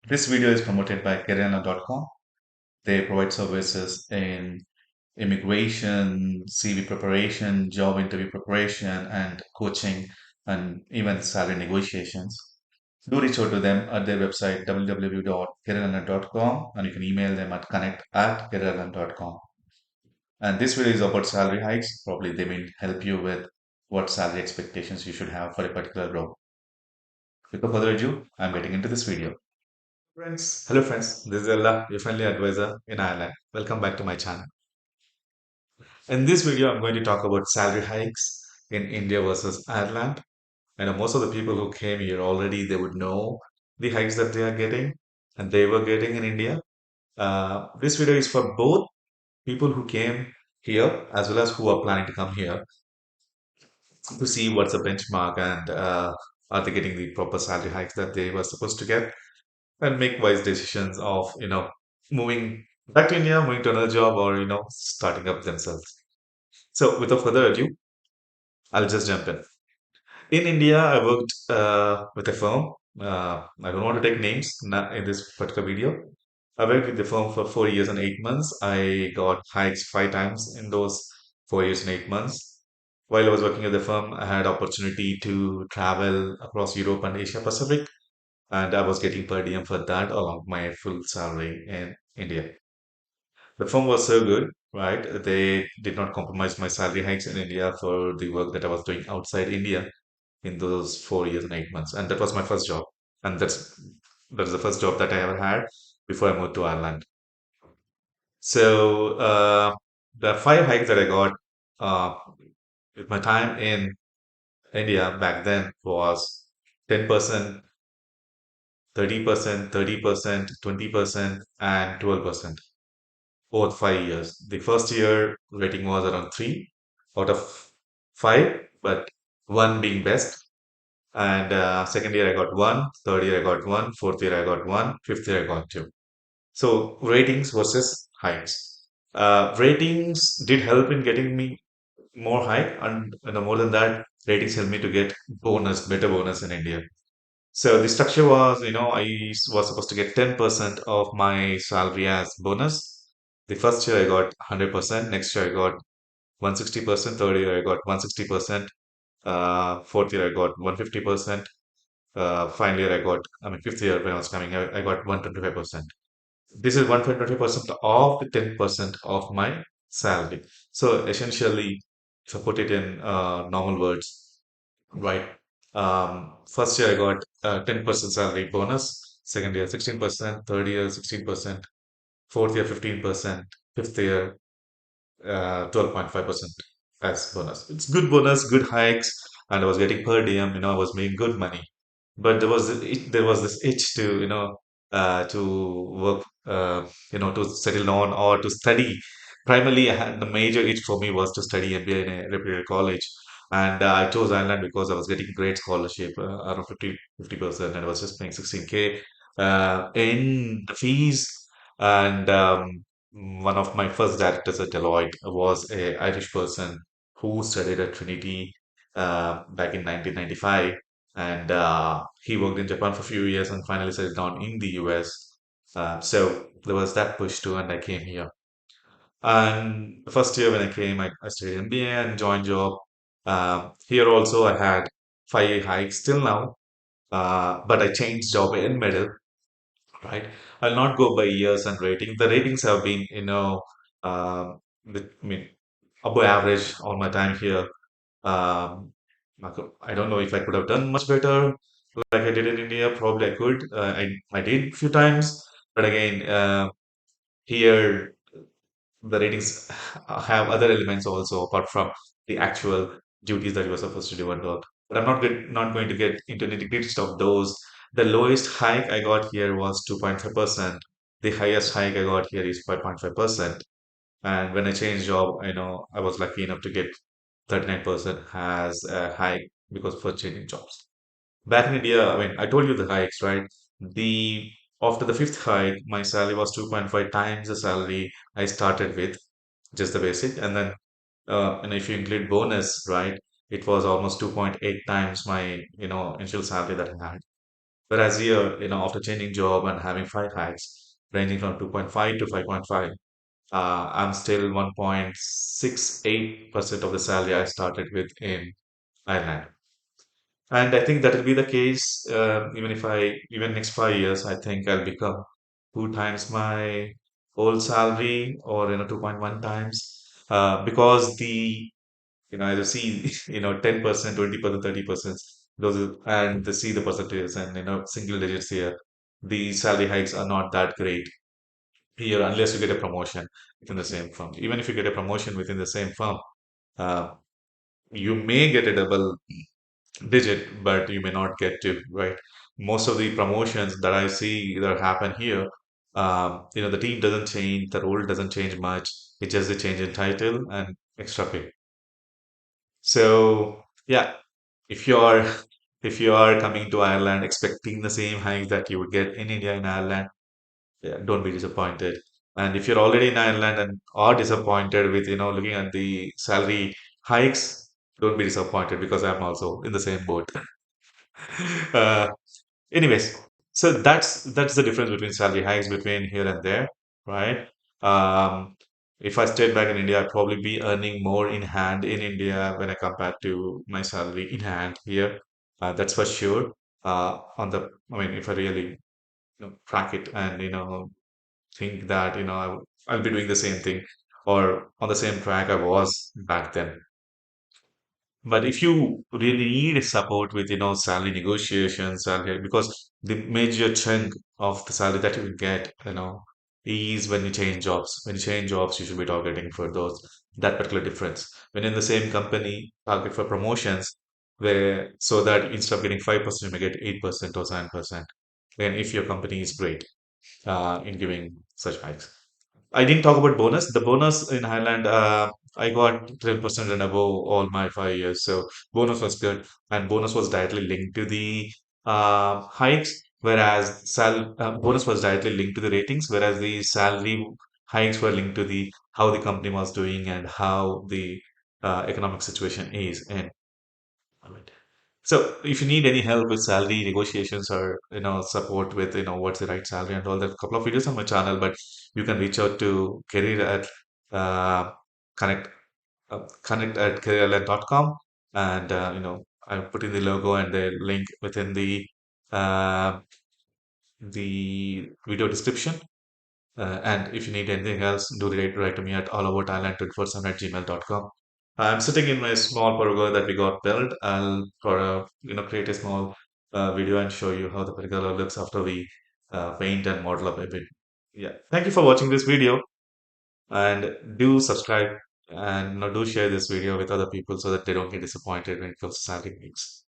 This video is promoted by Kerana.com. They provide services in immigration, CV preparation, job interview preparation, and coaching, and even salary negotiations. Do reach out to them at their website www.kerana.com, and you can email them at connect@kerana.com. And this video is about salary hikes. Probably they will help you with what salary expectations you should have for a particular role. Without further ado, I'm getting into this video. Hello friends, this is Ella, your friendly advisor in Ireland. Welcome back to my channel. In this video, I'm going to talk about salary hikes in India versus Ireland. I know most of the people who came here already, they would know the hikes that they are getting and they were getting in India. This video is for both people who came here as well as who are planning to come here to see what's the benchmark and are they getting the proper salary hikes that they were supposed to get, and make wise decisions of moving back to India, moving to another job, or starting up themselves. So without further ado, I'll just jump in. In India, I worked with a firm. I don't want to take names in this particular video. I worked with the firm for 4 years and 8 months. I got hikes 5 times in those 4 years and 8 months. While I was working at the firm, I had opportunity to travel across Europe and Asia Pacific, and I was getting per diem for that along with my full salary in India. The firm was so good, right? They did not compromise my salary hikes in India for the work that I was doing outside India in those 4 years and 8 months. And that was my first job. And that's the first job that I ever had before I moved to Ireland. So the five hikes that I got uh, with my time in India back then was 10%, 30%, 30%, 20%, and 12%, both 5 years. The first year rating was around 3 out of 5, but 1 being best. And second year I got 1, third year I got 1, fourth year I got 1, fifth year I got 2. So ratings versus heights. Ratings did help in getting me more high, and more than that, ratings helped me to get better bonus in India. So the structure was, was supposed to get 10% of my salary as bonus. The first year I got 100%, next year I got 160%, third year I got 160%, fourth year I got 150%, final year fifth year when I was coming, I got 125%. This is 125% of the 10% of my salary. So essentially, if I put it in normal words, right? First year I got 10% salary bonus, second year 16%, third year 16%, fourth year 15%, fifth year 12.5% as bonus. It's good bonus, good hikes, and I was getting per diem, I was making good money. But there was this itch to, to work, to settle down or to study. Primarily, the major itch for me was to study MBA in a reputed college. And I chose Ireland because I was getting great scholarship, around 50%, and I was just paying 16K in the fees. And one of my first directors at Deloitte was a Irish person who studied at Trinity back in 1995, and he worked in Japan for a few years and finally settled down in the US. So there was that push too, and I came here. And the first year when I came, I studied MBA and joined job. Here also I had 5 hikes till now, but I changed job in middle, right? I'll not go by years and rating. The ratings have been, I mean, above average all my time here. Um, I don't know if I could have done much better like I did in India. Probably I could. I did a few times, but again, here the ratings have other elements also apart from the actual duties that you were supposed to do at work. But not going to get into nitty-gritty of those. The lowest hike I got here was 2.5%. The highest hike I got here is 5.5%. And when I changed job, I was lucky enough to get 39% as a hike because for changing jobs. Back in India, I told you the hikes, right? The After the fifth hike, my salary was 2.5 times the salary I started with, just the basic. And then, and if you include bonus, right, it was almost 2.8 times my, initial salary that I had. Whereas here, after changing job and having five hikes, ranging from 2.5 to 5.5, I'm still 1.68% of the salary I started with in Ireland. And I think that will be the case even next 5 years, I think I'll become two times my old salary or 2.1 times because as you see 10%, 20%, 30%, and they see the percentages and single digits here. The salary hikes are not that great here unless you get a promotion within the same firm. Even if you get a promotion within the same firm, uh, you may get a double digit, but you may not get to, right? Most of the promotions that I see that happen here, the team doesn't change, the role doesn't change much. It's just a change in title and extra pay. So yeah, if you're if you are coming to Ireland expecting the same hike that you would get in India in Ireland, yeah, don't be disappointed. And if you're already in Ireland and are disappointed with looking at the salary hikes, don't be disappointed because I'm also in the same boat. Uh, Anyways, so that's the difference between salary hikes between here and there, right? Um, if I stayed back in India, I'd probably be earning more in hand in India when I compare to my salary in hand here. That's for sure. I mean, if I really track it and think that I'll be doing the same thing or on the same track I was back then. But if you really need support with, salary negotiations, salary, because the major chunk of the salary that you will get, is when you change jobs. When you change jobs, you should be targeting for that particular difference. When in the same company, target for promotions, where so that instead of getting 5%, you may get 8% or 7%. And if your company is great in giving such hikes. I didn't talk about bonus. The bonus in Highland, I got 12% and above all my 5 years. So bonus was good, and bonus was directly linked to the hikes, whereas bonus was directly linked to the ratings, whereas the salary hikes were linked to the how the company was doing and how the economic situation is. And so if you need any help with salary negotiations or support with what's the right salary and all that, couple of videos on my channel, but you can reach out to career at uh, connect connect at careerland.com, and I put in the logo and the link within uh, the video description. And if you need anything else, do write to me at allaboutthailand247 at gmail.com. I'm sitting in my small pergola that we got built. I'll create a small video and show you how the pergola looks after we paint and model up a bit. Yeah. Thank you for watching this video, and do subscribe and do share this video with other people so that they don't get disappointed when it comes to salary gigs.